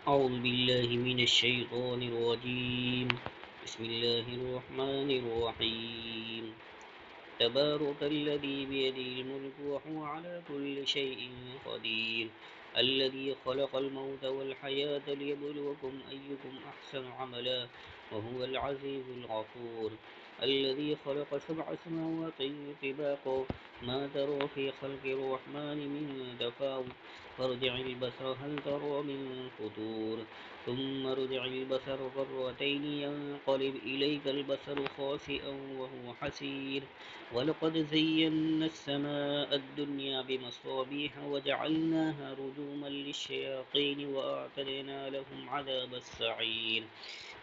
أعوذ بالله من الشيطان الرجيم. بسم الله الرحمن الرحيم. تبارك الذي بيده الملك وهو على كل شيء قدير. الذي خلق الموت والحياة ليبلوكم أيكم أحسن عملا وهو العزيز الغفور. الذي خلق سبع سماوات طباقا ما ترى في خلق الرحمن من تفاوت فارجع البصر هل ترى من فطور ثم ارجع البصر مرتين ينقلب إليك البصر خاسئا وهو حسير. ولقد زينا السماء الدنيا بمصابيح وجعلناها رجوما للشياطين وأعتدنا لهم عذاب السعير.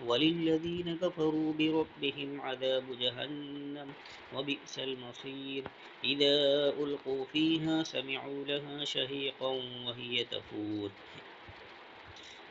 وللذين كفروا بربهم عذاب جهنم وبئس المصير. إذا ألقوا فيها سمعوا لها شهيقا وهي تفور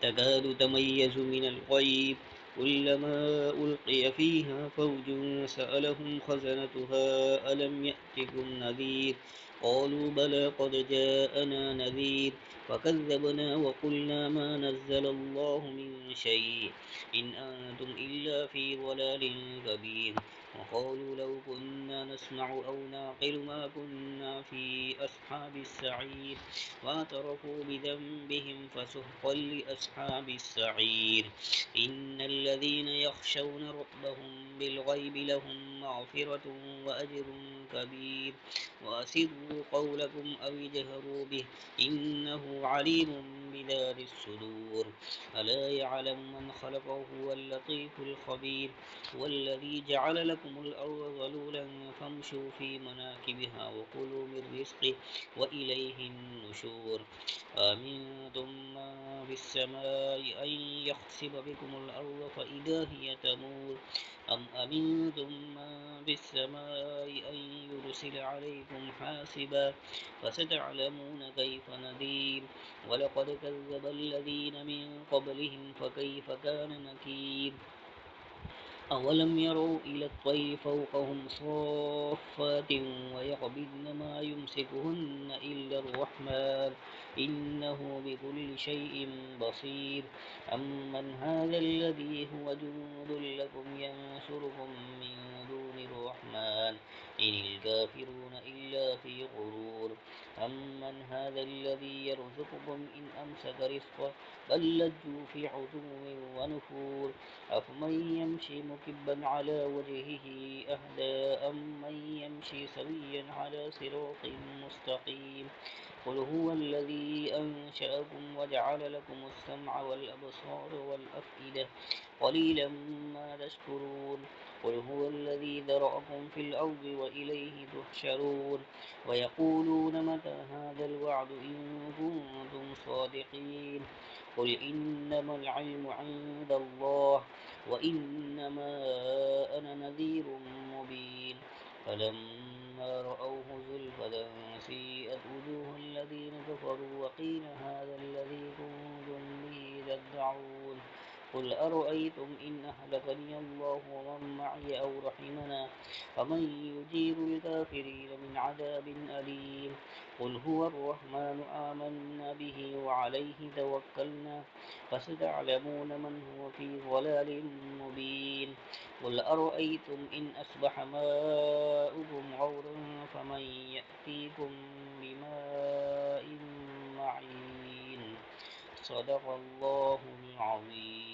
تكاد تميز من الغيظ كلما ألقي فيها فوج سألهم خزنتها ألم يأتكم نذير قالوا بلى قد جاءنا نذير فكذبنا وقلنا ما نزل الله من شيء إن أنتم إلا في ضلال كبير. وقالوا لو كنا نسمع أو نعقل ما كنا في أصحاب السعير واعترفوا بذنبهم فسحقا لأصحاب السعير. إن الذين يخشون ربهم بالغيب لهم مغفرة وأجر كبير. وأسروا قولكم أو اجهروا به إنه عليم بذات الصدور. ألا يعلم من خلق وهو اللطيف الخبير. والذي جعل لكم الأرض ذلولا فامشوا في مناكبها وكلوا من رزقه وإليه النشور. أمنتم من في السماء أن يخسف بكم الأرض فإذا هي تمور أم أمنتم من في السماء أن يرسل عليكم حاسبا فستعلمون كيف نذير. ولقد كذب الذين من قبلهم فكيف كان نكير. أولم يروا إلى الطير فوقهم صافات ويقبضن ما يمسكهن إلا الرحمن إنه بكل شيء بصير. أمن هذا الذي هو جند لكم ينصركم من دون الرحمن إن الكافرون إلا في غرور. أمن هذا الذي يرزقكم إن أمسك رزقه بل لجوا في عتو ونفور. أفمن يمشي مكبا على وجهه أهدى أمن يمشي سويا على صراط مستقيم. قل هو الذي أنشأكم وجعل لكم السمع والأبصار والأفئدة قليلا ما تشكرون. قل هو الذي ذرأكم في الأرض وإليه تحشرون. ويقولون متى هذا الوعد إن كنتم صادقين. قل إنما العلم عند الله وإنما أنا نذير مبين. فلما رأوه زلفة سيئت وجوه الذين كفروا وقيل هذا الذي كنتم به تدعون. قل أرأيتم إن أهلكني الله ومن معي أو رحمنا فمن يجير الكافرين من عذاب أليم. قل هو الرحمن آمنا به وعليه توكلنا فستعلمون من هو في ضلال مبين. قل أرأيتم إن أصبح ماؤكم غورا فمن يأتيكم بماء معين. صدق الله العظيم.